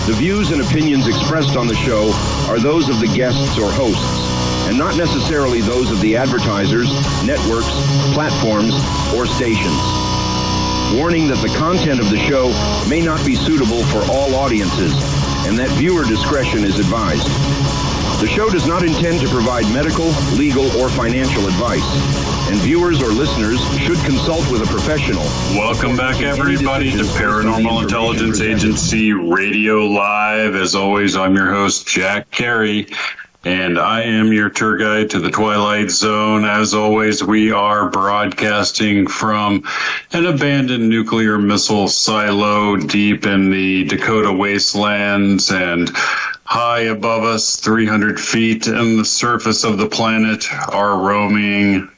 The views and opinions expressed on the show are those of the guests or hosts, and not necessarily those of the advertisers, networks, platforms, or stations. Warning that the content of the show may not be suitable for all audiences, and that viewer discretion is advised. The show does not intend to provide medical, legal, or financial advice, and viewers or listeners should consult with a professional. Welcome back, everybody, to Paranormal Intelligence Agency Radio Live. As always, I'm your host, Jack Carey, and I am your tour guide to the Twilight Zone. As always, we are broadcasting from an abandoned nuclear missile silo deep in the Dakota wastelands, and high above us, 300 feet in the surface of the planet, are roaming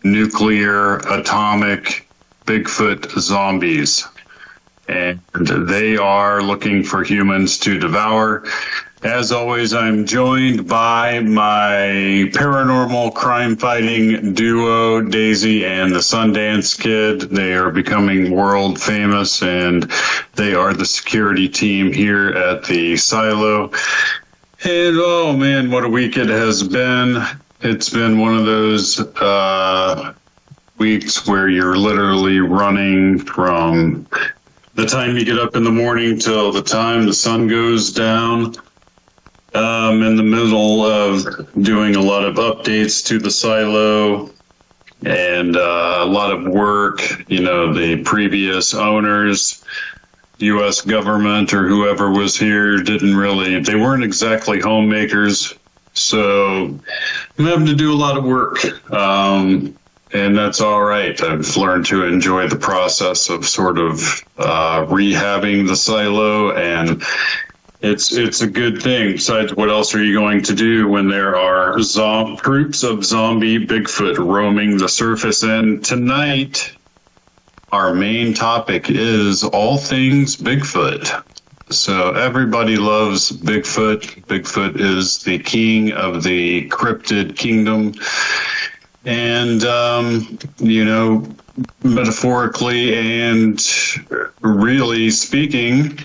nuclear, atomic, Bigfoot zombies. And they are looking for humans to devour. As always, I'm joined by my paranormal crime-fighting duo, Daisy and the Sundance Kid. They are becoming world famous, and they are the security team here at the silo. And, oh, man, what a week it has been. It's been one of those weeks where you're literally running from the time you get up in the morning till the time the sun goes down. In the middle of doing a lot of updates to the silo and a lot of work. You know, the previous owners, U.S. government or whoever was here they weren't exactly homemakers. So I'm having to do a lot of work. And that's all right. I've learned to enjoy the process of sort of rehabbing the silo, and it's a good thing. Besides, what else are you going to do when there are groups of zombie Bigfoot roaming the surface? And tonight, our main topic is all things Bigfoot. So everybody loves Bigfoot. Bigfoot is the king of the cryptid kingdom. And, metaphorically and really speaking,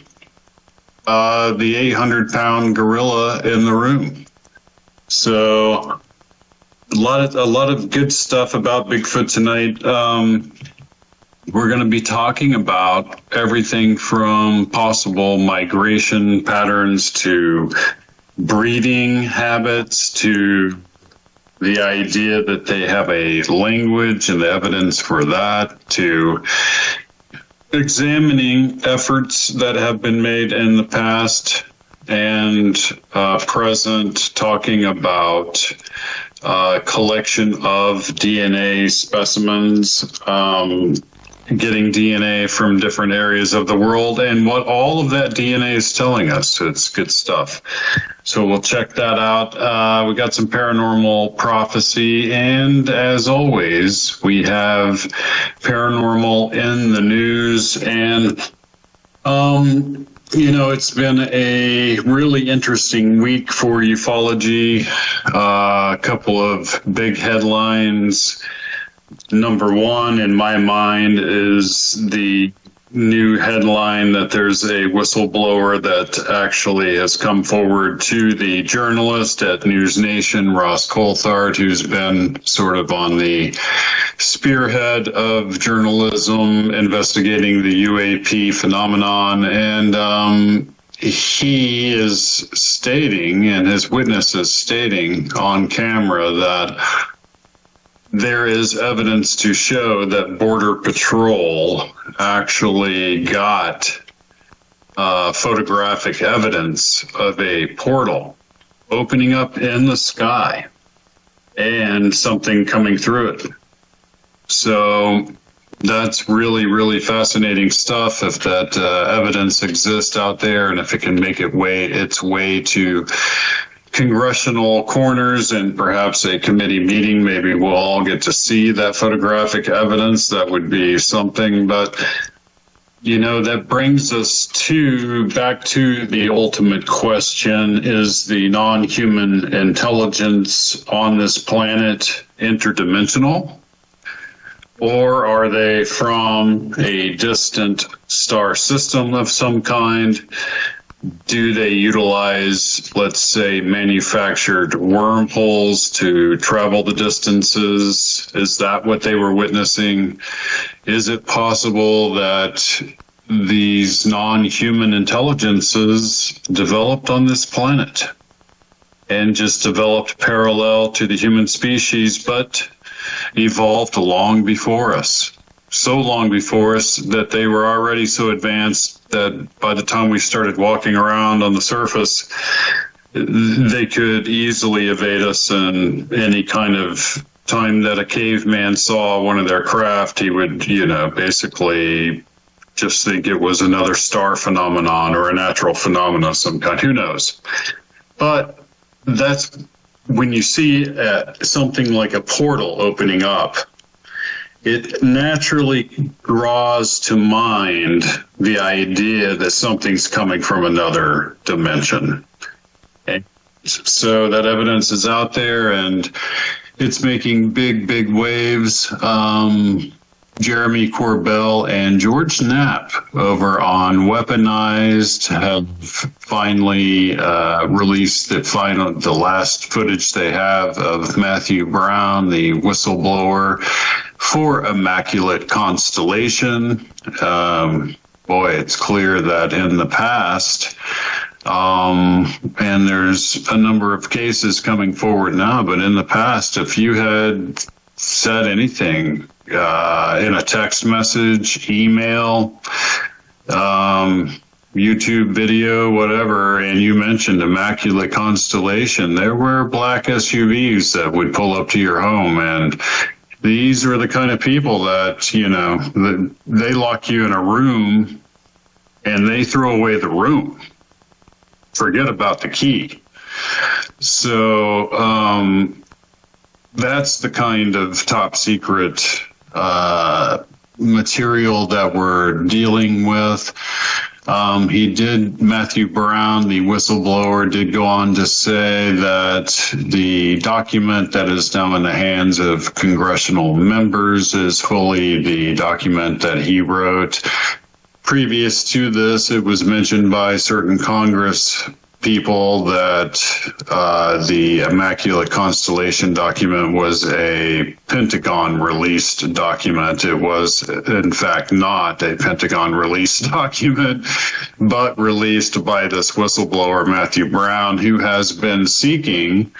the 800-pound gorilla in the room. So a lot of good stuff about Bigfoot tonight. We're going to be talking about everything from possible migration patterns to breeding habits to the idea that they have a language and the evidence for that, to examining efforts that have been made in the past and present, talking about collection of DNA specimens, getting DNA from different areas of the world, and what all of that DNA is telling us. It's good stuff. So we'll check that out. We got some paranormal prophecy, and as always, we have paranormal in the news. And, it's been a really interesting week for ufology. A couple of big headlines. Number one in my mind is the new headline that there's a whistleblower that actually has come forward to the journalist at News Nation, Ross Coulthard, who's been sort of on the spearhead of journalism investigating the UAP phenomenon. And he is stating, and his witness is stating on camera, that there is evidence to show that Border Patrol actually got photographic evidence of a portal opening up in the sky and something coming through it. So that's really, really fascinating stuff if that evidence exists out there, and if it can make its way to congressional corners and perhaps a committee meeting. Maybe we'll all get to see that photographic evidence. That would be something. But, that brings us back to the ultimate question: is the non-human intelligence on this planet interdimensional? Or are they from a distant star system of some kind? Do they utilize, let's say, manufactured wormholes to travel the distances? Is that what they were witnessing? Is it possible that these non-human intelligences developed on this planet and just developed parallel to the human species, but evolved long before us? So long before us that they were already so advanced that by the time we started walking around on the surface, they could easily evade us. And any kind of time that a caveman saw one of their craft, he would, basically just think it was another star phenomenon or a natural phenomenon of some kind. Who knows? But that's when you see something like a portal opening up, it naturally draws to mind the idea that something's coming from another dimension. And so that evidence is out there, and it's making big, big waves. Jeremy Corbell and George Knapp over on Weaponized have finally released the last footage they have of Matthew Brown, the whistleblower for Immaculate Constellation. It's clear that in the past, and there's a number of cases coming forward now, but in the past, if you had said anything in a text message, email, YouTube video, whatever, and you mentioned Immaculate Constellation, there were black SUVs that would pull up to your home. And these are the kind of people that, they lock you in a room and they throw away the room. Forget about the key. So that's the kind of top secret material that we're dealing with. Matthew Brown, the whistleblower, did go on to say that the document that is now in the hands of congressional members is fully the document that he wrote. Previous to this, it was mentioned by certain Congress people that the Immaculate Constellation document was a Pentagon-released document. It was, in fact, not a Pentagon-released document, but released by this whistleblower, Matthew Brown, who has been seeking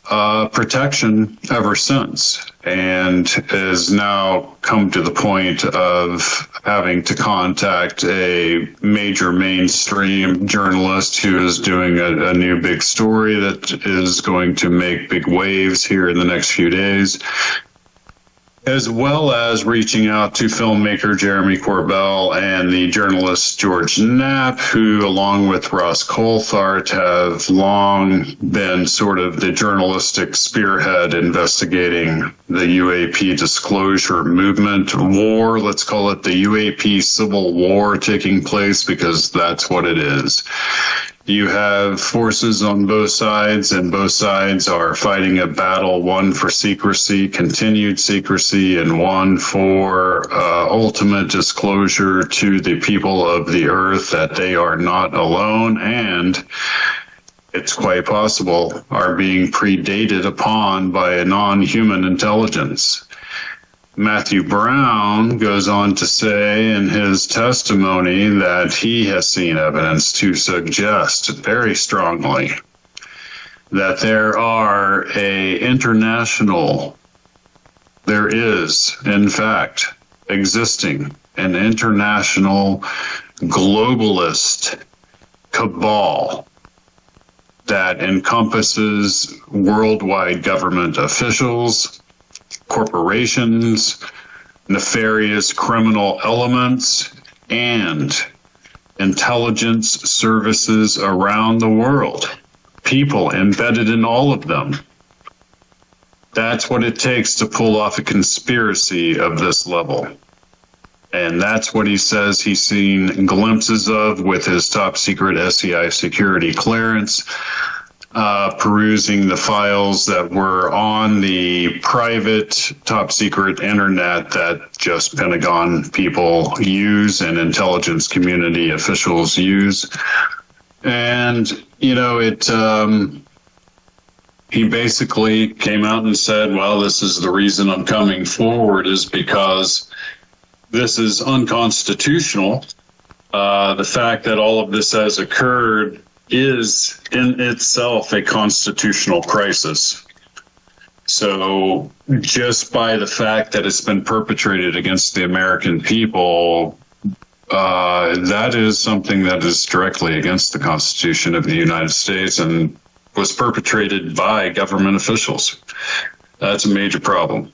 protection ever since, and has now come to the point of having to contact a major mainstream journalist who is doing a new big story that is going to make big waves here in the next few days, as well as reaching out to filmmaker Jeremy Corbell and the journalist George Knapp, who, along with Ross Coulthart, have long been sort of the journalistic spearhead investigating the UAP disclosure movement war. Let's call it the UAP Civil War taking place, because that's what it is. You have forces on both sides, and both sides are fighting a battle, one for secrecy, continued secrecy, and one for ultimate disclosure to the people of the earth that they are not alone, and it's quite possible are being predated upon by a non-human intelligence. Matthew Brown goes on to say in his testimony that he has seen evidence to suggest very strongly that there is, in fact, existing an international globalist cabal that encompasses worldwide government officials, corporations, nefarious criminal elements, and intelligence services around the world. People embedded in all of them. That's what it takes to pull off a conspiracy of this level. And that's what he says he's seen glimpses of with his top secret SCI security clearance. Perusing the files that were on the private top secret internet that just Pentagon people use and intelligence community officials use. And, he basically came out and said, well, this is the reason I'm coming forward is because this is unconstitutional. The fact that all of this has occurred is in itself a constitutional crisis. So just by the fact that it's been perpetrated against the American people, that is something that is directly against the Constitution of the United States and was perpetrated by government officials. That's a major problem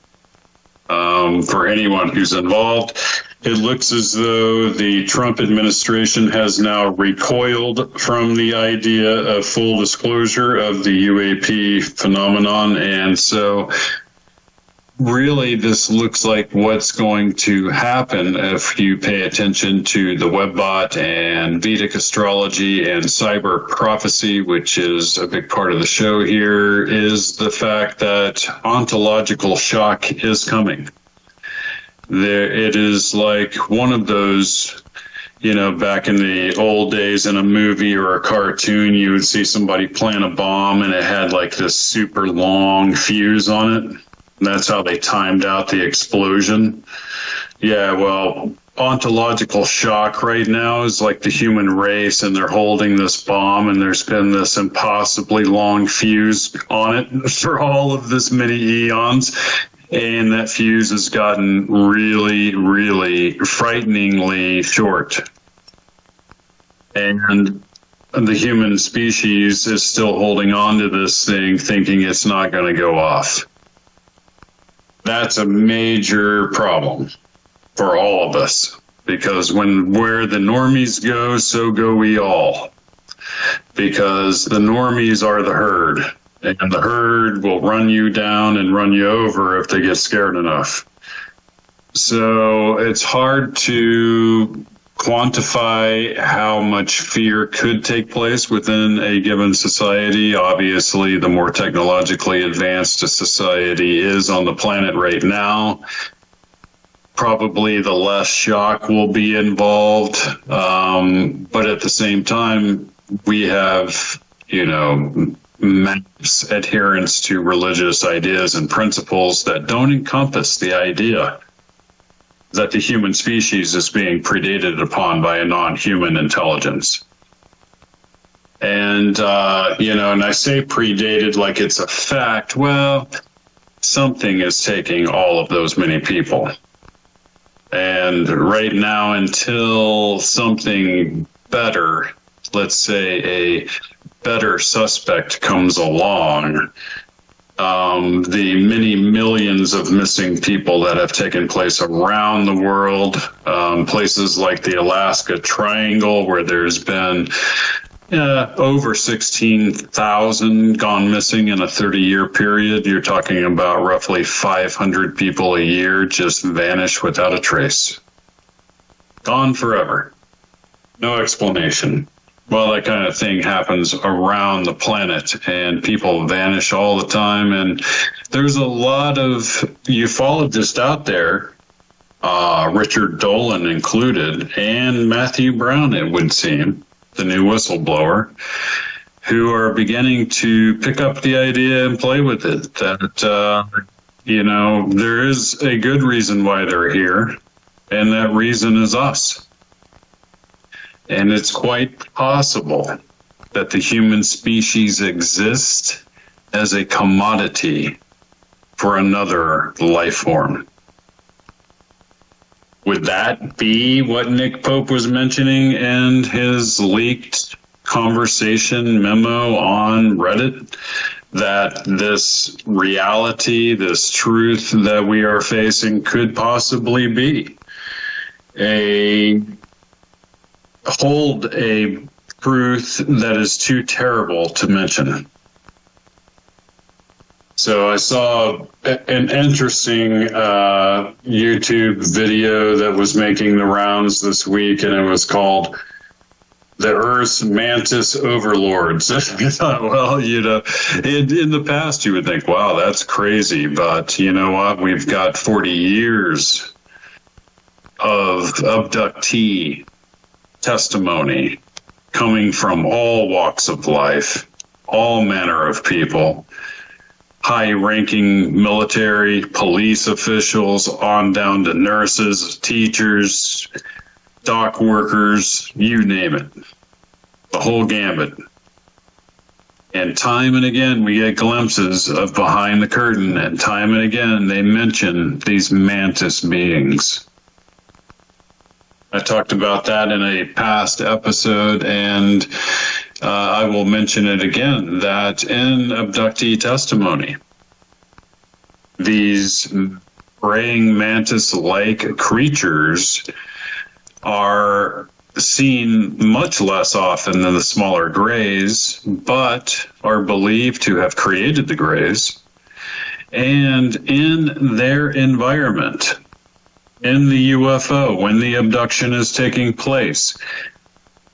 for anyone who's involved. It looks as though the Trump administration has now recoiled from the idea of full disclosure of the UAP phenomenon. And so really this looks like what's going to happen if you pay attention to the webbot and Vedic astrology and cyber prophecy, which is a big part of the show here, is the fact that ontological shock is coming. It is like one of those, back in the old days in a movie or a cartoon, you would see somebody plant a bomb and it had like this super long fuse on it. That's how they timed out the explosion. Yeah, well, ontological shock right now is like the human race, and they're holding this bomb, and there's been this impossibly long fuse on it for all of this many eons. And that fuse has gotten really, really frighteningly short. And the human species is still holding on to this thing, thinking it's not going to go off. That's a major problem for all of us, because where the normies go, so go we all. Because the normies are the herd, and the herd will run you down and run you over if they get scared enough. So it's hard to quantify how much fear could take place within a given society. Obviously, the more technologically advanced a society is on the planet right now, probably the less shock will be involved. But at the same time, we have, mass adherence to religious ideas and principles that don't encompass the idea that the human species is being predated upon by a non-human intelligence. And, and I say predated like it's a fact. Well, something is taking all of those many people. And right now, until something better, let's say a better suspect comes along, the many millions of missing people that have taken place around the world, places like the Alaska Triangle, where there's been over 16,000 gone missing in a 30-year period. You're talking about roughly 500 people a year just vanish without a trace. Gone forever. No explanation. Well, that kind of thing happens around the planet, and people vanish all the time. And there's a lot of ufologists out there, Richard Dolan included, and Matthew Brown, it would seem, the new whistleblower, who are beginning to pick up the idea and play with it. That, there is a good reason why they're here, and that reason is us. And it's quite possible that the human species exists as a commodity for another life form. Would that be what Nick Pope was mentioning in his leaked conversation memo on Reddit? That this reality, this truth that we are facing could possibly be hold a truth that is too terrible to mention. So I saw an interesting YouTube video that was making the rounds this week, and it was called The Earth's Mantis Overlords. I thought, well, in the past you would think, wow, that's crazy. But you know what? We've got 40 years of abductee testimony coming from all walks of life, all manner of people, high-ranking military, police officials, on down to nurses, teachers, dock workers, you name it, the whole gambit. And time and again, we get glimpses of behind the curtain, and time and again, they mention these mantis beings. I talked about that in a past episode, and I will mention it again, that in abductee testimony, these praying mantis-like creatures are seen much less often than the smaller grays, but are believed to have created the grays. And in their environment, in the UFO, when the abduction is taking place,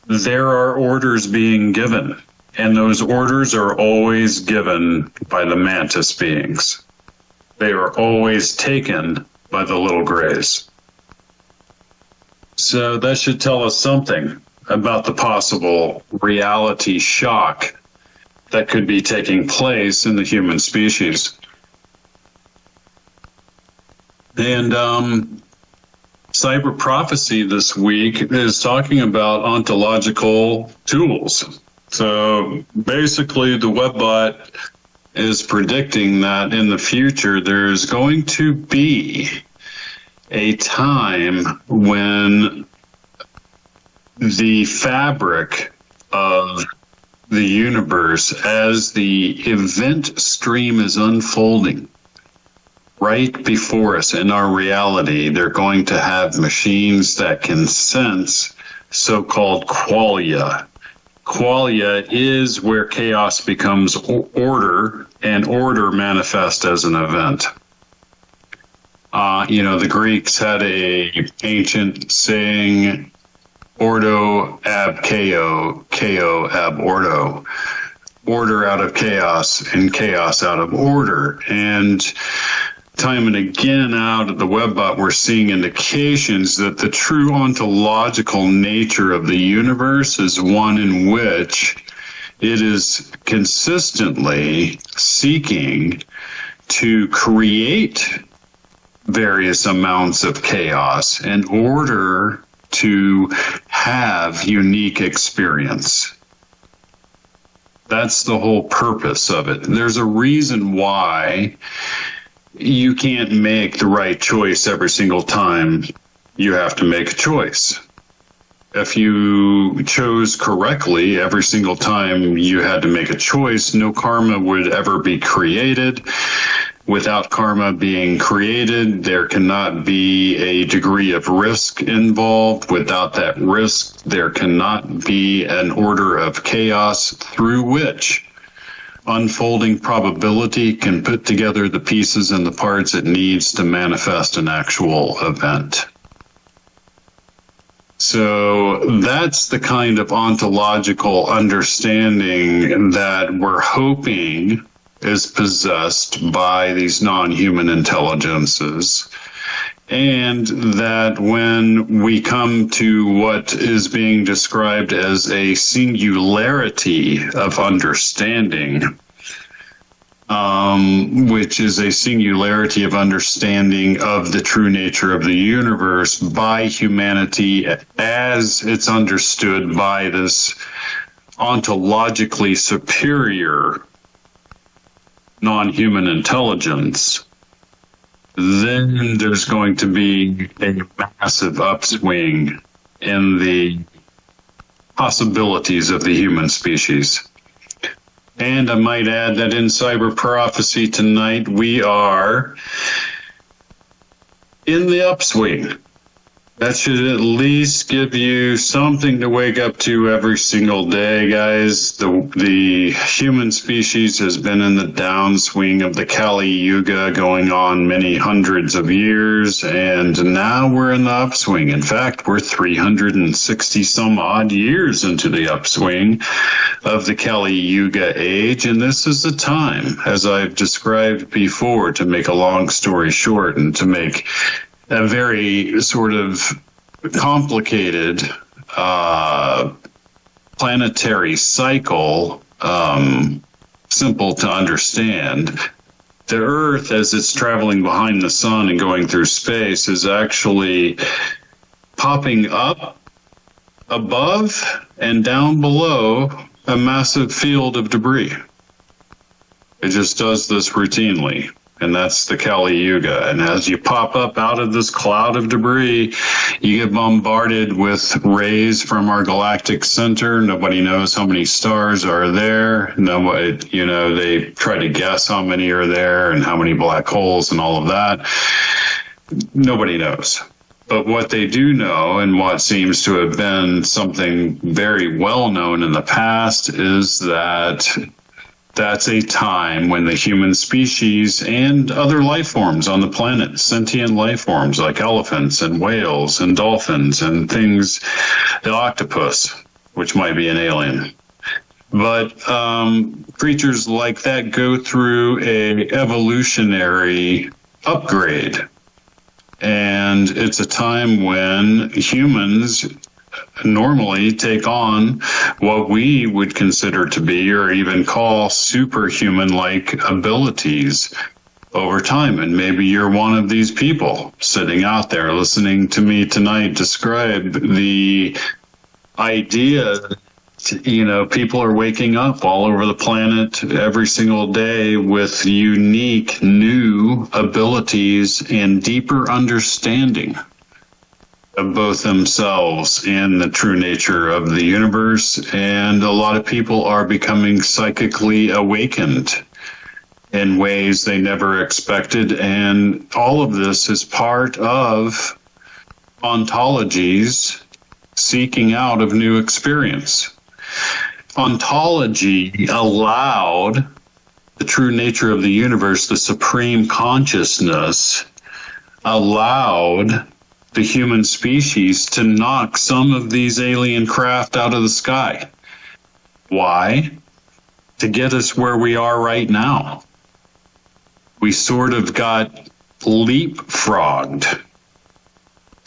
there are orders being given, and those orders are always given by the mantis beings. They are always taken by the little grays. So that should tell us something about the possible reality shock that could be taking place in the human species. And Cyber Prophecy this week is talking about ontological tools. So basically, the webbot is predicting that in the future there's going to be a time when the fabric of the universe, as the event stream is unfolding right before us in our reality, they're going to have machines that can sense so-called qualia. Qualia is where chaos becomes order, and order manifests as an event. The Greeks had a ancient saying, ordo ab chaos, chaos ab ordo. Order out of chaos and chaos out of order. And time and again out of the webbot, we're seeing indications that the true ontological nature of the universe is one in which it is consistently seeking to create various amounts of chaos in order to have unique experience. That's the whole purpose of it. There's a reason why you can't make the right choice every single time you have to make a choice. If you chose correctly every single time you had to make a choice, no karma would ever be created. Without karma being created, there cannot be a degree of risk involved. Without that risk, there cannot be an order of chaos through which unfolding probability can put together the pieces and the parts it needs to manifest an actual event. So that's the kind of ontological understanding that we're hoping is possessed by these non-human intelligences. And that when we come to what is being described as a singularity of understanding, which is a singularity of understanding of the true nature of the universe by humanity as it's understood by this ontologically superior non-human intelligence, then there's going to be a massive upswing in the possibilities of the human species. And I might add that in Cyber Prophecy tonight, we are in the upswing. That should at least give you something to wake up to every single day, guys. The human species has been in the downswing of the Kali Yuga going on many hundreds of years, and now we're in the upswing. In fact, we're 360 some odd years into the upswing of the Kali Yuga age, and this is the time, as I've described before, to make a long story short and to make a very sort of complicated planetary cycle simple to understand. The Earth, as it's traveling behind the sun and going through space, is actually popping up above and down below a massive field of debris. It just does this routinely, and that's the Kali Yuga. And as you pop up out of this cloud of debris, you get bombarded with rays from our galactic center. Nobody knows how many stars are there. Nobody, they try to guess how many are there and how many black holes and all of that. Nobody knows. But what they do know, and what seems to have been something very well known in the past, is that that's a time when the human species and other life forms on the planet, sentient life forms like elephants and whales and dolphins and things, the octopus, which might be an alien. But creatures like that go through a evolutionary upgrade. And it's a time when humans normally take on what we would consider to be, or even call, superhuman-like abilities over time. And maybe you're one of these people sitting out there listening to me tonight describe the idea that, people are waking up all over the planet every single day with unique new abilities and deeper understanding of both themselves and the true nature of the universe. And a lot of people are becoming psychically awakened in ways they never expected. And all of this is part of ontologies seeking out of new experience. Ontology allowed the true nature of the universe, the supreme consciousness, allowed the human species to knock some of these alien craft out of the sky. Why? To get us where we are right now. We sort of got leapfrogged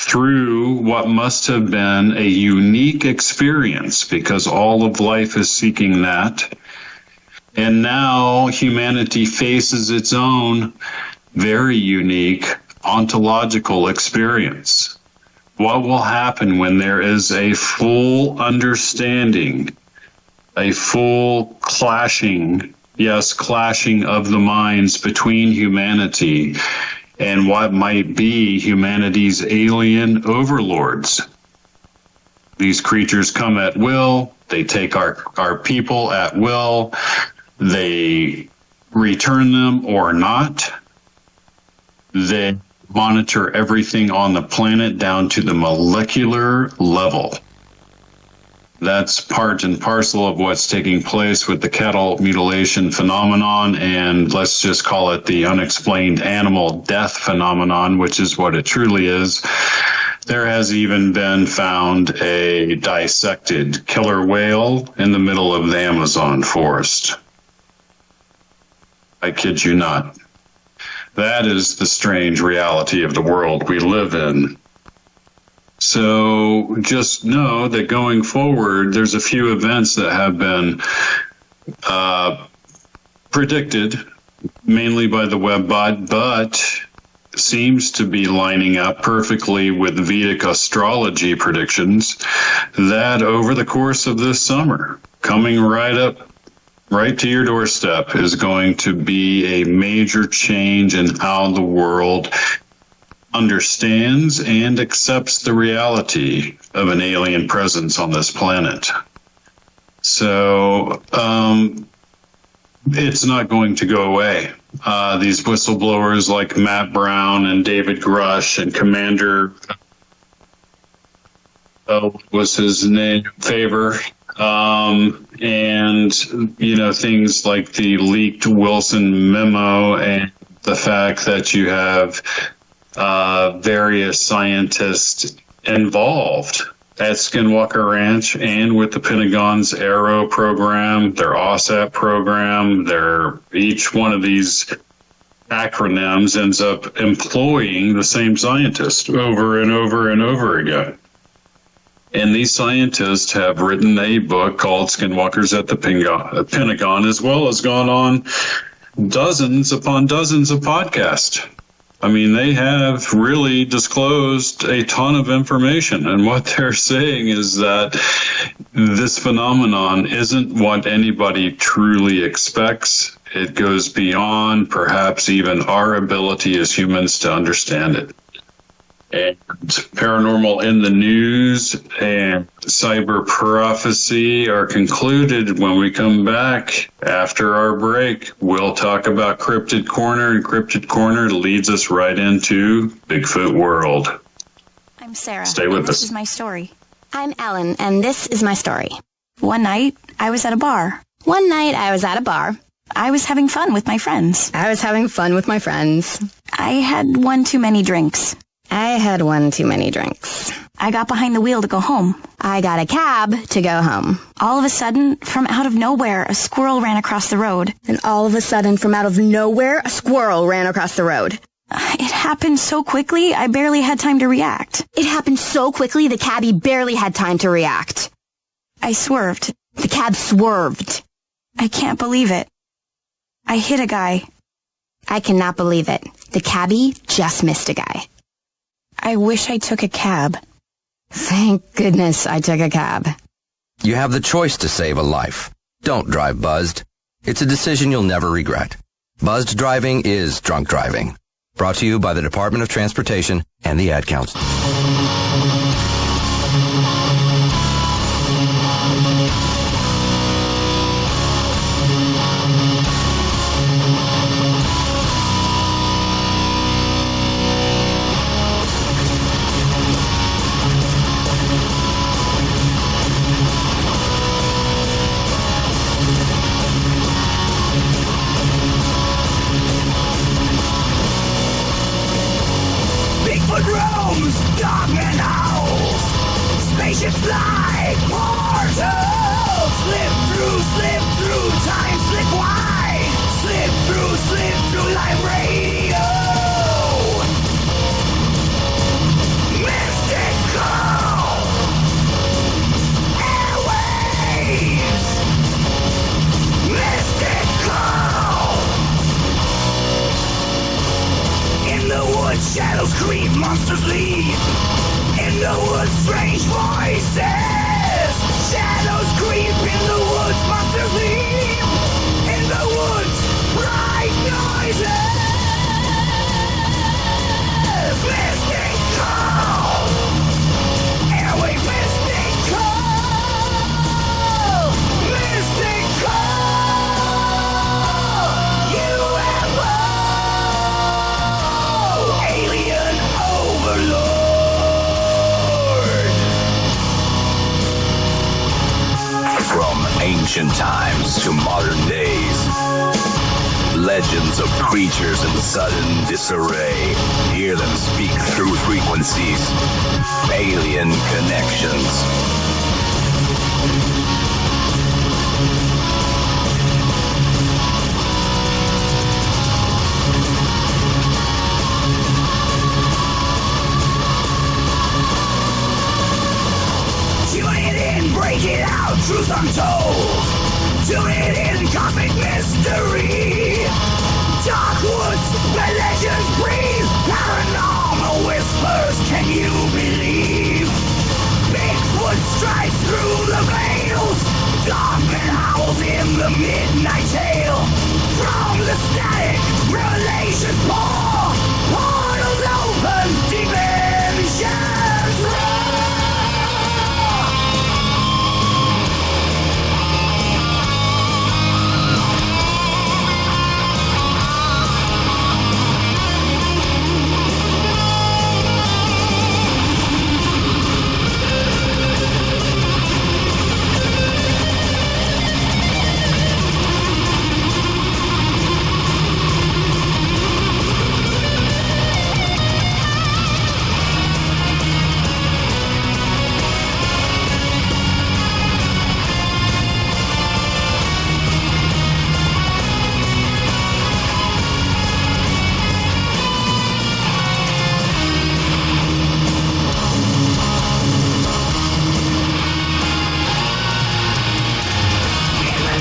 through what must have been a unique experience, because all of life is seeking that. And now humanity faces its own very unique ontological experience. What will happen when there is a full understanding, a full clashing of the minds between humanity and what might be humanity's alien overlords? These creatures come at will. They take our people at will. They return them or not. They monitor everything on the planet down to the molecular level. That's part and parcel of what's taking place with the cattle mutilation phenomenon, and let's just call it the unexplained animal death phenomenon, which is what it truly is. There has even been found a dissected killer whale in the middle of the Amazon forest. I kid you not. That is the strange reality of the world we live in. So just know that going forward, there's a few events that have been predicted, mainly by the Webbot, but seems to be lining up perfectly with Vedic astrology predictions, that over the course of this summer, coming right to your doorstep, is going to be a major change in how the world understands and accepts the reality of an alien presence on this planet. So it's not going to go away. These whistleblowers like Matt Brown and David Grush and Commander, was his name, Favor, and things like the leaked Wilson memo, and the fact that you have various scientists involved at Skinwalker Ranch and with the Pentagon's Arrow program, their OSAP program. Each one of these acronyms ends up employing the same scientist over and over and over again. And these scientists have written a book called Skinwalkers at the Pentagon, as well as gone on dozens upon dozens of podcasts. I mean, they have really disclosed a ton of information. And what they're saying is that this phenomenon isn't what anybody truly expects. It goes beyond perhaps even our ability as humans to understand it. And Paranormal in the News and Cyber Prophecy are concluded when we come back after our break. We'll talk about Cryptid Corner, and Cryptid Corner leads us right into Bigfoot World. I'm Sarah. Stay with us. This is my story. I'm Ellen, and this is my story. One night, I was at a bar. I was having fun with my friends. I had one too many drinks. I got behind the wheel to go home. I got a cab to go home. All of a sudden, from out of nowhere, a squirrel ran across the road. It happened so quickly, I barely had time to react. The cabbie barely had time to react. I swerved. The cab swerved. I can't believe it. I hit a guy. I cannot believe it. The cabbie just missed a guy. I wish I took a cab. Thank goodness I took a cab. You have the choice to save a life. Don't drive buzzed. It's a decision you'll never regret. Buzzed driving is drunk driving. Brought to you by the Department of Transportation and the Ad Council. Shadows creep, monsters leave. In the woods, strange voices. Shadows creep in the woods, monsters leave. In the woods, bright noises. Mystical. Airwave mystical. Mystical. UFO. Alien overlord. From ancient times to modern days, legends of creatures in sudden disarray. Hear them speak through frequencies. Alien connections. Tune it in, break it out, truth untold. Tune it in, cosmic mystery. Dark woods, where legends breathe. Paranormal whispers, can you believe? Bigfoot strikes through the veils. Dogman howls in the midnight tale. From the static, revelations pour. Portals open, dimensions roar.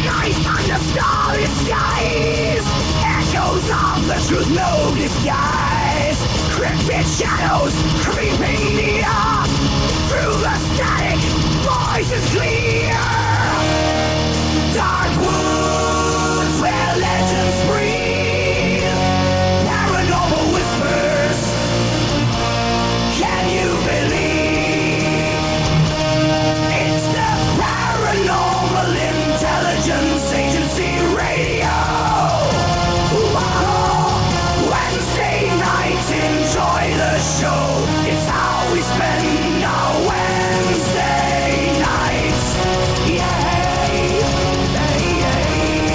Night under starry skies, echoes of the truth, no disguise. Cryptic shadows creeping near, through the static, voices clear. Dark woods where legends breathe, paranormal whispers, can you believe? It's the Paranormal Intelligence Agency Radio. Whoa. Wednesday nights, enjoy the show. It's how we spend our Wednesday nights. Yay, yay.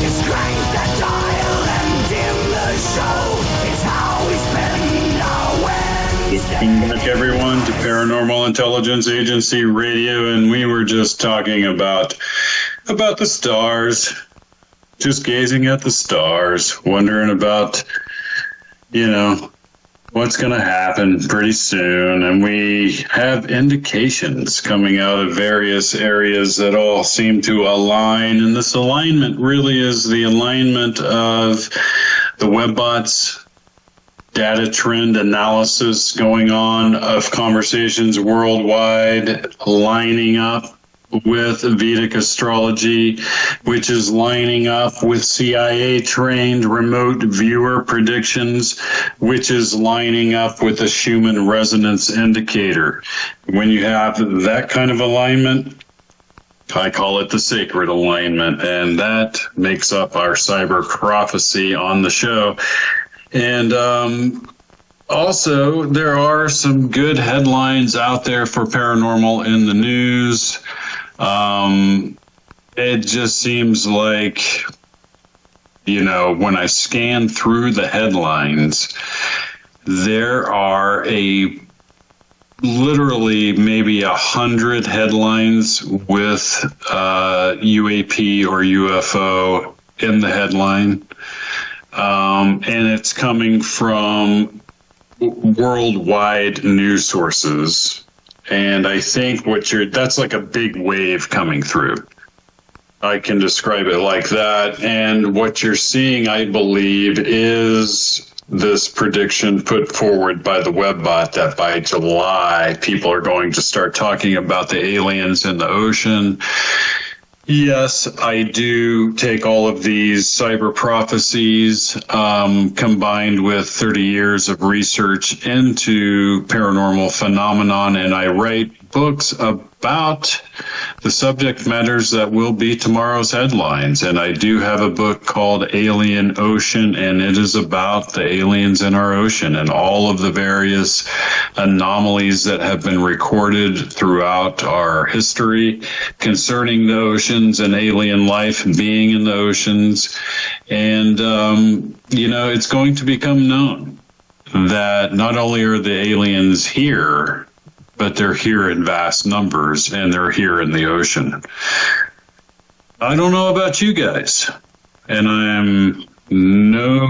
It's crank that dial and dim the show. It's how we spend our Wednesday. Welcome back, everyone, to Paranormal Intelligence Agency Radio, and we were just talking about the stars, just gazing at the stars, wondering about, what's going to happen pretty soon. And we have indications coming out of various areas that all seem to align, and this alignment really is the alignment of the webbots, data trend analysis going on of conversations worldwide, lining up with Vedic astrology, which is lining up with CIA-trained remote viewer predictions, which is lining up with the Schumann resonance indicator. When you have that kind of alignment, I call it the sacred alignment, and that makes up our cyber prophecy on the show. And also, there are some good headlines out there for paranormal in the news. It just seems like, when I scan through the headlines, there are literally maybe 100 headlines with UAP or UFO in the headline. And it's coming from worldwide news sources. And I think that's like a big wave coming through. I can describe it like that. And what you're seeing, I believe, is this prediction put forward by the webbot that by July, people are going to start talking about the aliens in the ocean. Yes, I do take all of these cyber prophecies combined with 30 years of research into paranormal phenomenon, and I write books about the subject matters that will be tomorrow's headlines. And I do have a book called Alien Ocean, and it is about the aliens in our ocean and all of the various anomalies that have been recorded throughout our history concerning the oceans and alien life being in the oceans. And, it's going to become known that not only are the aliens here, but they're here in vast numbers, and they're here in the ocean. I don't know about you guys, and I'm no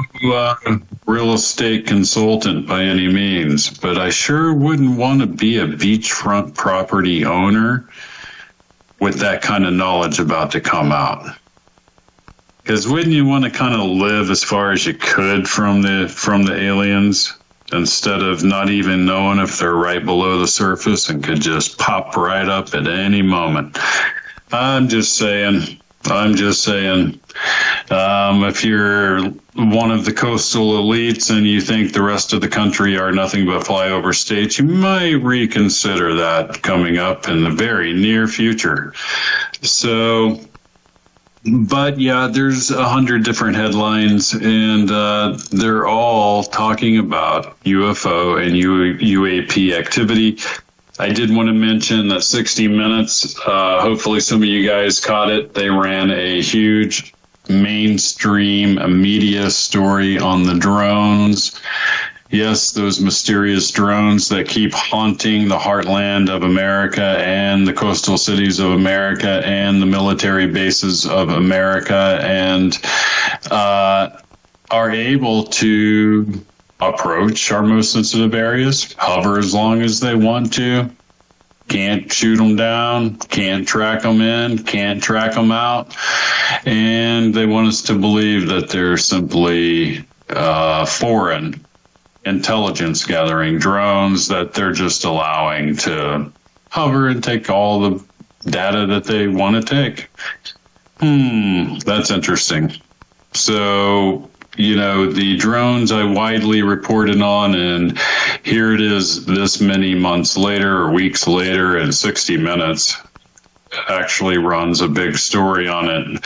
real estate consultant by any means, but I sure wouldn't want to be a beachfront property owner with that kind of knowledge about to come out. Because wouldn't you want to kind of live as far as you could from the aliens, instead of not even knowing if they're right below the surface and could just pop right up at any moment? I'm just saying, if you're one of the coastal elites and you think the rest of the country are nothing but flyover states, you might reconsider that coming up in the very near future. So, but yeah, there's 100 different headlines, and they're all talking about UFO and UAP activity. I did want to mention that 60 Minutes, hopefully some of you guys caught it. They ran a huge mainstream media story on the drones. Yes, those mysterious drones that keep haunting the heartland of America and the coastal cities of America and the military bases of America, and are able to approach our most sensitive areas, hover as long as they want to, Can't shoot them down, can't track them in, can't track them out. And they want us to believe that they're simply foreign intelligence gathering drones that they're just allowing to hover and take all the data that they want to take. That's interesting. So, the drones I widely reported on, and here it is this many months later or weeks later, and 60 Minutes actually runs a big story on it.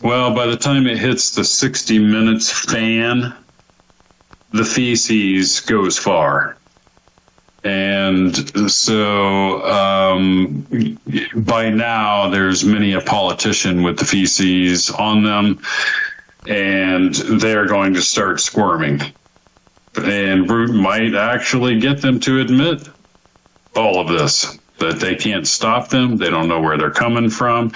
Well, by the time it hits the 60 Minutes fan, the feces goes far. And so by now, there's many a politician with the feces on them, and they're going to start squirming. And Root might actually get them to admit all of this, that they can't stop them. They don't know where they're coming from.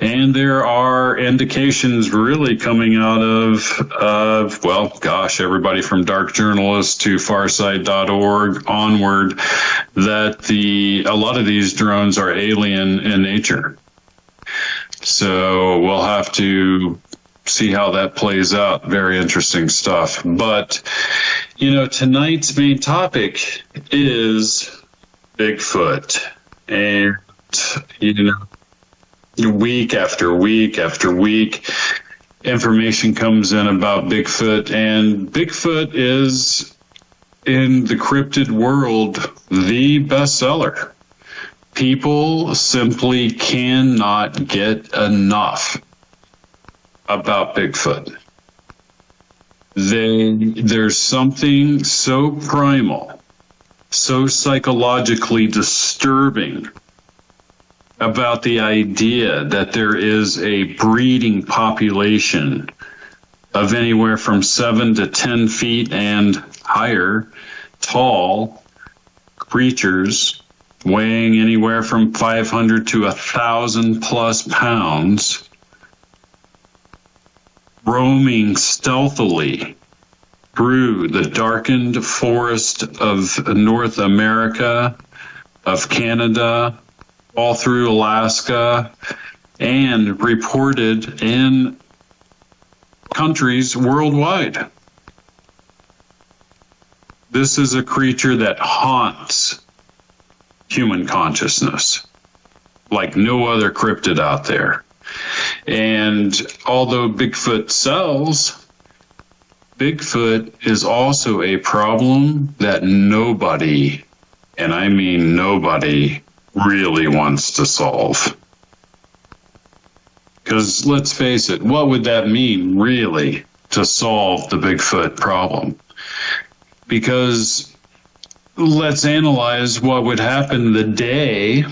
And there are indications really coming out of well, gosh, everybody from dark journalists to farside.org onward, that a lot of these drones are alien in nature. So we'll have to see how that plays out. Very interesting stuff. But, tonight's main topic is Bigfoot. And, week after week after week, information comes in about Bigfoot. And Bigfoot is, in the cryptid world, the bestseller. People simply cannot get enough about Bigfoot. There's something so primal, so psychologically disturbing about the idea that there is a breeding population of anywhere from 7 to 10 feet and higher tall creatures weighing anywhere from 500 to 1,000 plus pounds, roaming stealthily through the darkened forest of North America, of Canada, all through Alaska, and reported in countries worldwide. This is a creature that haunts human consciousness like no other cryptid out there. And although Bigfoot sells, Bigfoot is also a problem that nobody, and I mean nobody, really wants to solve. Because let's face it, what would that mean, really, to solve the Bigfoot problem? Because let's analyze what would happen the day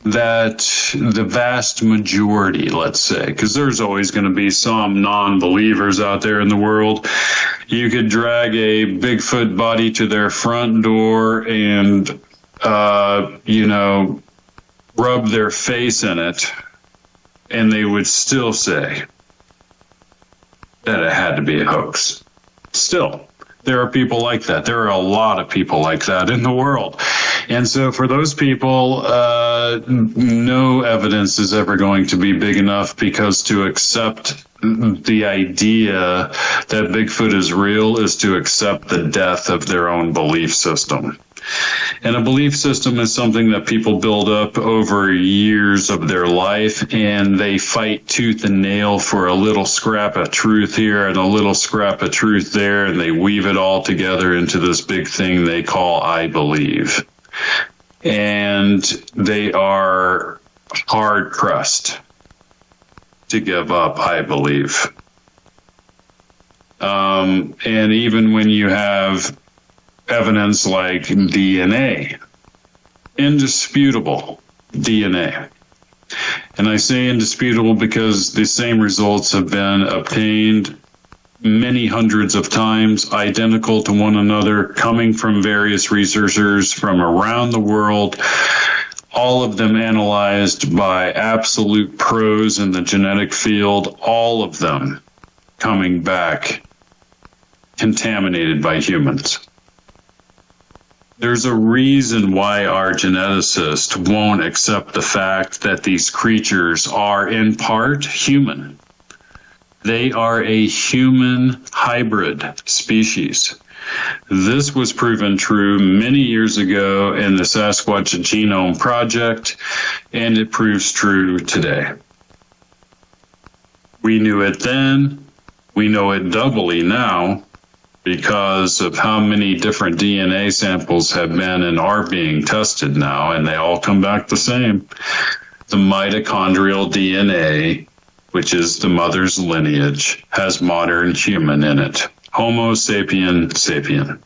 that the vast majority, let's say, because there's always going to be some non-believers out there in the world. You could drag a Bigfoot body to their front door and, rub their face in it, and they would still say that it had to be a hoax. Still, there are people like that. There are a lot of people like that in the world. And so for those people, no evidence is ever going to be big enough, because to accept the idea that Bigfoot is real is to accept the death of their own belief system. And a belief system is something that people build up over years of their life, and they fight tooth and nail for a little scrap of truth here and a little scrap of truth there, and they weave it all together into this big thing they call I believe. And they are hard-pressed to give up I believe. And even when you have evidence like DNA, indisputable DNA. And I say indisputable because the same results have been obtained many hundreds of times, identical to one another, coming from various researchers from around the world, all of them analyzed by absolute pros in the genetic field, all of them coming back contaminated by humans. There's a reason why our geneticists won't accept the fact that these creatures are in part human. They are a human hybrid species. This was proven true many years ago in the Sasquatch Genome Project, and it proves true today. We knew it then, we know it doubly now, because of how many different DNA samples have been and are being tested now, and they all come back the same. The mitochondrial DNA, which is the mother's lineage, has modern human in it. Homo sapien sapien.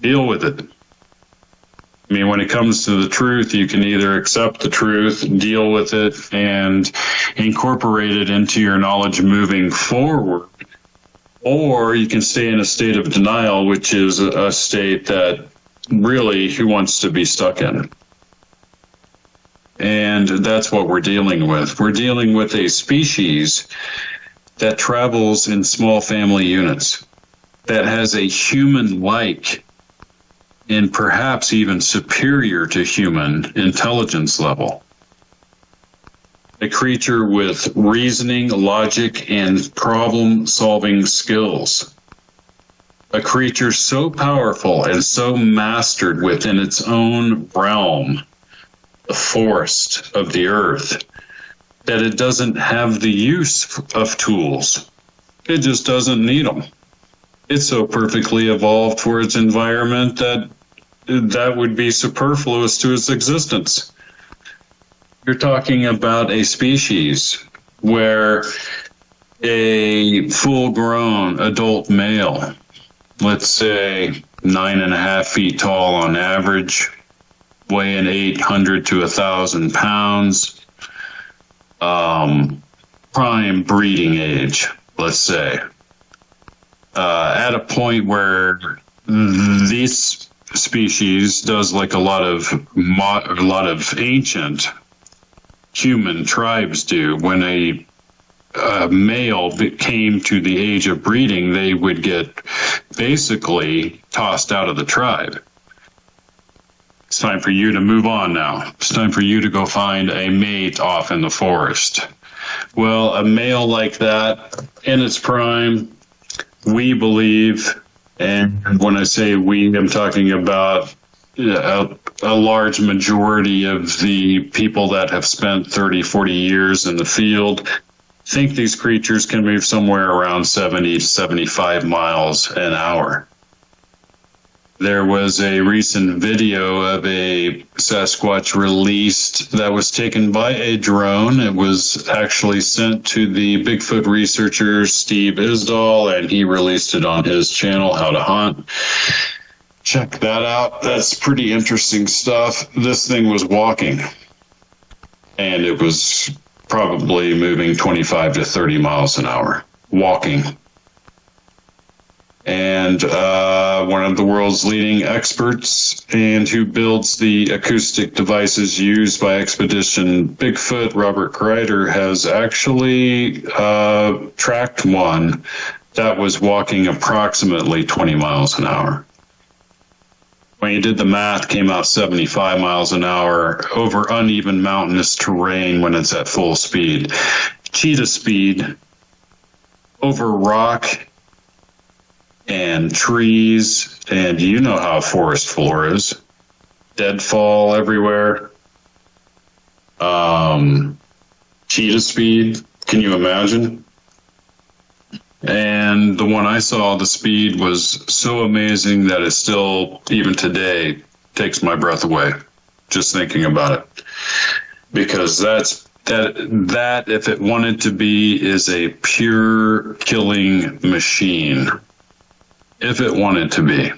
Deal with it. I mean, when it comes to the truth, you can either accept the truth, deal with it, and incorporate it into your knowledge moving forward, or you can stay in a state of denial, which is a state that really who wants to be stuck in. And that's what we're dealing with. We're dealing with a species that travels in small family units, that has a human-like and perhaps even superior to human intelligence level. A creature with reasoning, logic, and problem-solving skills. A creature so powerful and so mastered within its own realm, the forest of the earth, that it doesn't have the use of tools. It just doesn't need them. It's so perfectly evolved for its environment that would be superfluous to its existence. You're talking about a species where a full-grown adult male, let's say 9.5 feet tall on average, weighing 800 to 1,000 pounds, prime breeding age, let's say, at a point where this species does like a lot of ancient human tribes do. When a male came to the age of breeding, they would get basically tossed out of the tribe. It's time for you to move on now. It's time for you to go find a mate off in the forest. Well, a male like that in its prime, we believe, and when I say we, I'm talking about a large majority of the people that have spent 30, 40 years in the field think these creatures can move somewhere around 70 to 75 miles an hour. There was a recent video of a Sasquatch released that was taken by a drone. It was actually sent to the Bigfoot researcher Steve Isdall, and he released it on his channel, How to Hunt. Check that out. That's pretty interesting stuff. This thing was walking, and it was probably moving 25 to 30 miles an hour, walking. And one of the world's leading experts and who builds the acoustic devices used by Expedition Bigfoot, Robert Kreider, has actually tracked one that was walking approximately 20 miles an hour. When you did the math, came out 75 miles an hour over uneven mountainous terrain when it's at full speed. Cheetah speed over rock and trees, and you know how forest floor is. Deadfall everywhere. Cheetah speed, can you imagine? And the one I saw, the speed was so amazing that it still, even today, takes my breath away just thinking about it. Because that if it wanted to be, is a pure killing machine. If it wanted to be.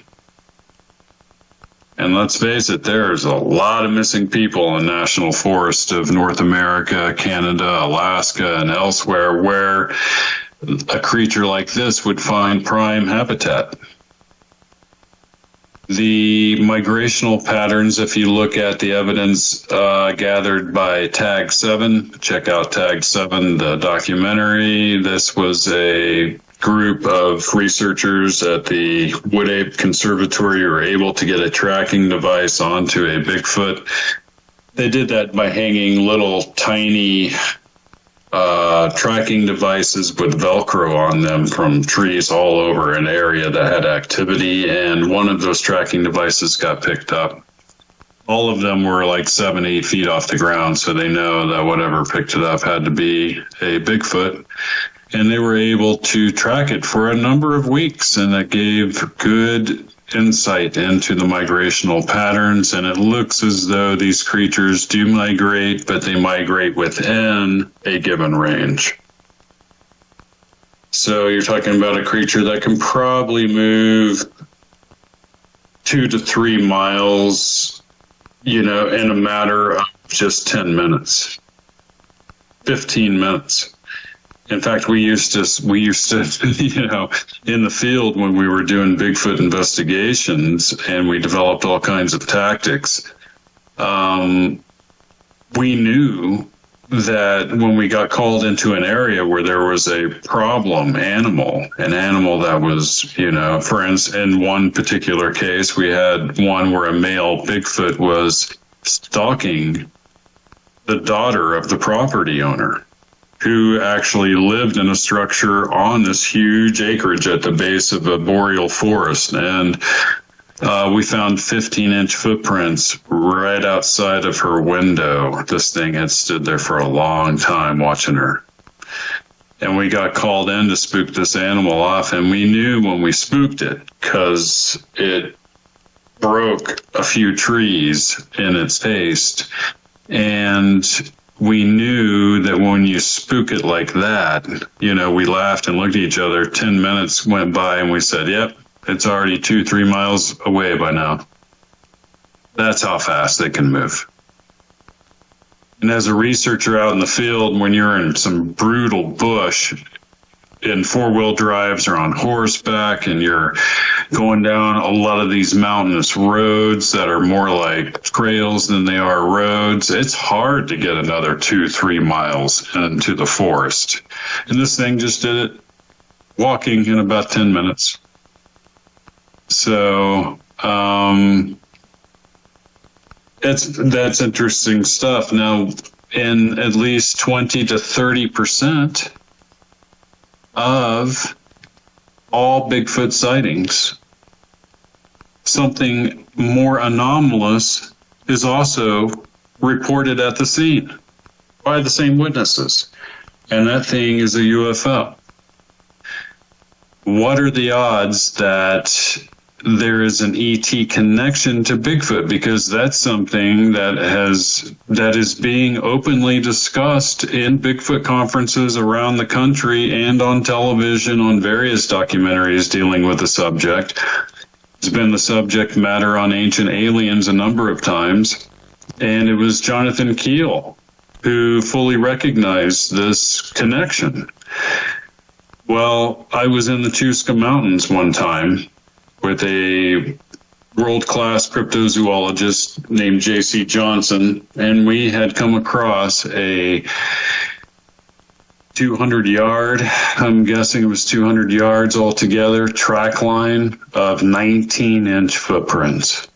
And let's face it, there's a lot of missing people in National Forest of North America, Canada, Alaska, and elsewhere where a creature like this would find prime habitat. The migrational patterns, if you look at the evidence gathered by Tag 7, check out Tag 7, the documentary. This was a group of researchers at the Wood Ape Conservatory who were able to get a tracking device onto a Bigfoot. They did that by hanging little tiny tracking devices with Velcro on them from trees all over an area that had activity, and one of those tracking devices got picked up. All of them were like 7-8 feet off the ground, so they know that whatever picked it up had to be a Bigfoot. And they were able to track it for a number of weeks, and that gave good insight into the migrational patterns. And it looks as though these creatures do migrate, but they migrate within a given range. So you're talking about a creature that can probably move 2 to 3 miles, in a matter of just 10 minutes, 15 minutes. In fact, we used to, in the field when we were doing Bigfoot investigations and we developed all kinds of tactics, we knew that when we got called into an area where there was a problem animal, an animal that was, for instance, in one particular case, we had one where a male Bigfoot was stalking the daughter of the property owner, who actually lived in a structure on this huge acreage at the base of a boreal forest. And we found 15-inch footprints right outside of her window. This thing had stood there for a long time watching her. And we got called in to spook this animal off, and we knew when we spooked it because it broke a few trees in its haste. And we knew that when you spook it like that, we laughed and looked at each other. 10 minutes went by and we said, yep, it's already 2-3 miles away by now. That's how fast they can move. And as a researcher out in the field, when you're in some brutal bush in 4-wheel drives or on horseback and you're going down a lot of these mountainous roads that are more like trails than they are roads, it's hard to get another 2-3 miles into the forest. And this thing just did it walking in about 10 minutes. So that's interesting stuff. Now, in at least 20 to 30% of all Bigfoot sightings, something more anomalous is also reported at the scene by the same witnesses, and that thing is a UFO. What are the odds that there is an ET connection to Bigfoot? Because that's something that is being openly discussed in Bigfoot conferences around the country and on television, on various documentaries dealing with the subject. It's been the subject matter on Ancient Aliens a number of times, and it was Jonathan Keel who fully recognized this connection. Well, I was in the Chusca Mountains one time with a world-class cryptozoologist named J.C. Johnson, and we had come across a 200-yard, I'm guessing it was 200 yards altogether, track line of 19-inch footprints.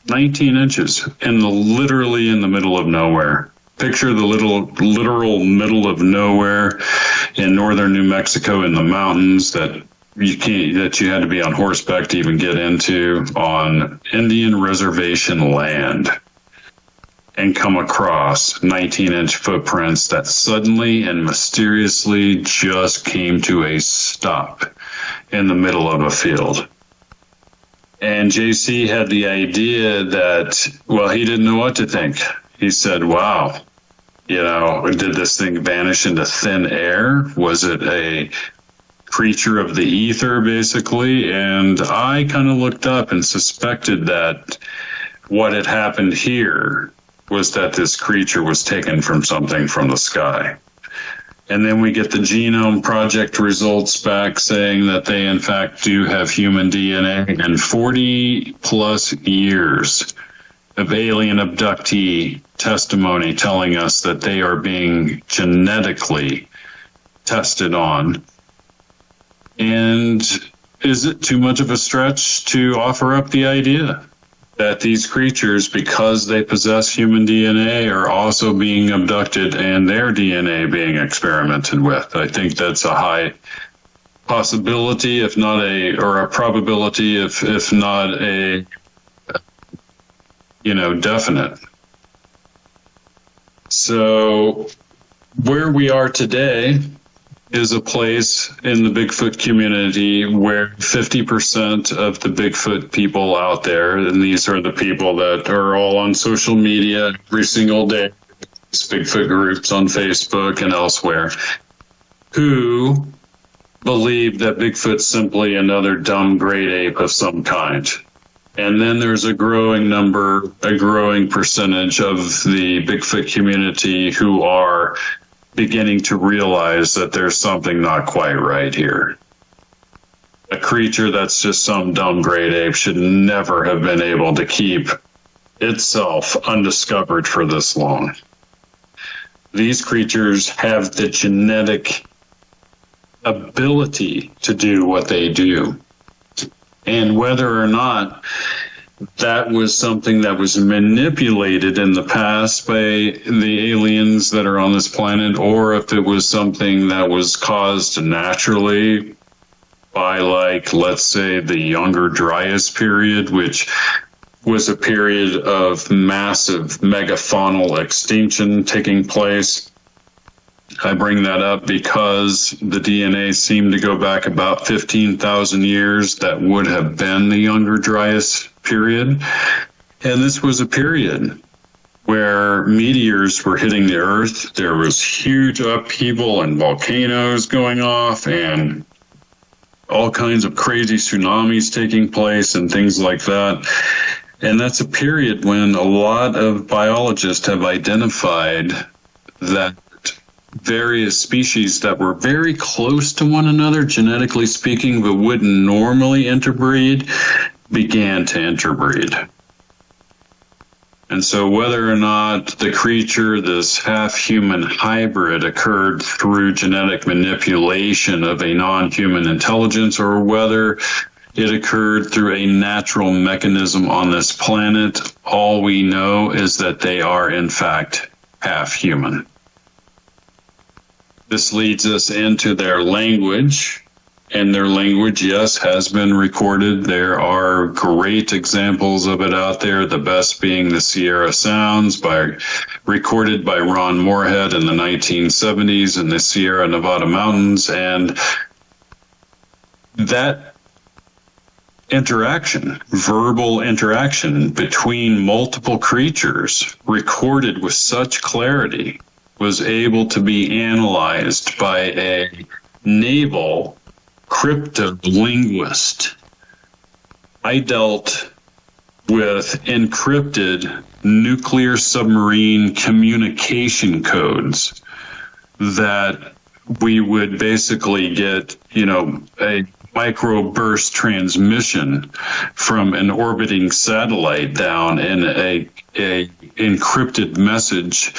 19 inches, literally in the middle of nowhere. Picture the literal middle of nowhere in northern New Mexico in the mountains that you had to be on horseback to even get into, on Indian reservation land, and come across 19-inch footprints that suddenly and mysteriously just came to a stop in the middle of a field. And JC had the idea that, well, he didn't know what to think. He said, wow, did this thing vanish into thin air? Was it a creature of the ether, basically? And I kind of looked up and suspected that what had happened here was that this creature was taken from something from the sky. And then we get the Genome Project results back saying that they, in fact, do have human DNA. And 40 plus years of alien abductee testimony telling us that they are being genetically tested on. And is it too much of a stretch to offer up the idea that these creatures, because they possess human DNA, are also being abducted and their DNA being experimented with? I think that's a high possibility, if not a probability, if not a, definite. So where we are today is a place in the Bigfoot community where 50% of the Bigfoot people out there, and these are the people that are all on social media every single day, Bigfoot groups on Facebook and elsewhere, who believe that Bigfoot's simply another dumb great ape of some kind. And then there's a growing percentage of the Bigfoot community who are beginning to realize that there's something not quite right here. A creature that's just some dumb great ape should never have been able to keep itself undiscovered for this long. These creatures have the genetic ability to do what they do. And whether or not that was something that was manipulated in the past by the aliens that are on this planet, or if it was something that was caused naturally by, let's say, the Younger Dryas period, which was a period of massive megafaunal extinction taking place. I bring that up because the DNA seemed to go back about 15,000 years. That would have been the Younger Dryas period. And this was a period where meteors were hitting the Earth. There was huge upheaval and volcanoes going off and all kinds of crazy tsunamis taking place and things like that. And that's a period when a lot of biologists have identified that various species that were very close to one another, genetically speaking, but wouldn't normally interbreed, began to interbreed. And so whether or not the creature, this half-human hybrid, occurred through genetic manipulation of a non-human intelligence, or whether it occurred through a natural mechanism on this planet, all we know is that they are, in fact, half-human. This leads us into their language, and their language, yes, has been recorded. There are great examples of it out there, the best being the Sierra Sounds, recorded by Ron Moorhead in the 1970s in the Sierra Nevada mountains. And that interaction, verbal interaction between multiple creatures, recorded with such clarity, was able to be analyzed by a naval cryptolinguist. I dealt with encrypted nuclear submarine communication codes that we would basically get, a microburst transmission from an orbiting satellite down in a encrypted message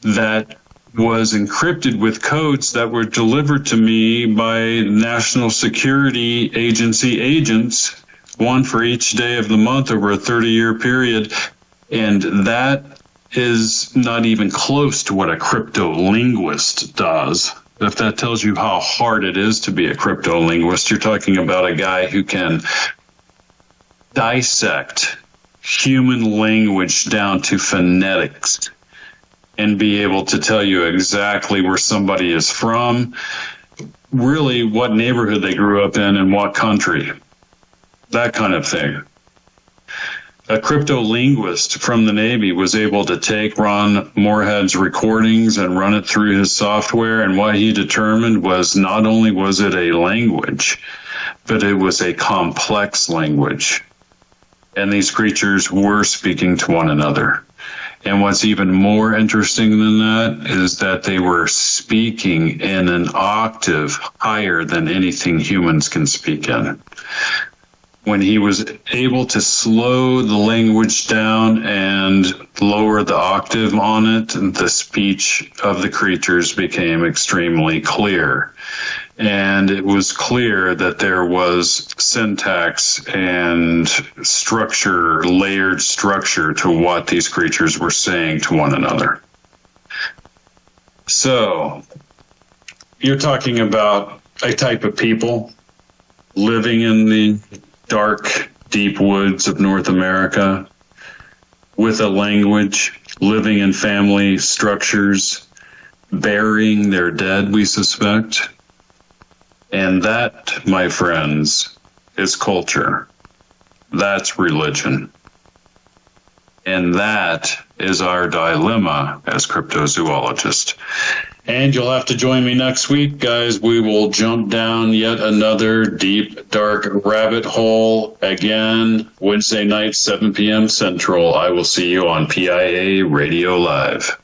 that was encrypted with codes that were delivered to me by National Security Agency agents, one for each day of the month over a 30-year period. And that is not even close to what a cryptolinguist does. If that tells you how hard it is to be a cryptolinguist, you're talking about a guy who can dissect human language down to phonetics and be able to tell you exactly where somebody is from, really what neighborhood they grew up in and what country, that kind of thing. A cryptolinguist from the Navy was able to take Ron Moorhead's recordings and run it through his software, and what he determined was not only was it a language, but it was a complex language. And these creatures were speaking to one another. And what's even more interesting than that is that they were speaking in an octave higher than anything humans can speak in. When he was able to slow the language down and lower the octave on it, the speech of the creatures became extremely clear. And it was clear that there was syntax and structure, layered structure to what these creatures were saying to one another. So, you're talking about a type of people living in the dark, deep woods of North America with a language, living in family structures, burying their dead, we suspect. And that, my friends, is culture. That's religion. And that is our dilemma as cryptozoologists. And you'll have to join me next week, guys. We will jump down yet another deep, dark rabbit hole again, Wednesday night, 7 p.m. Central. I will see you on PIA Radio Live.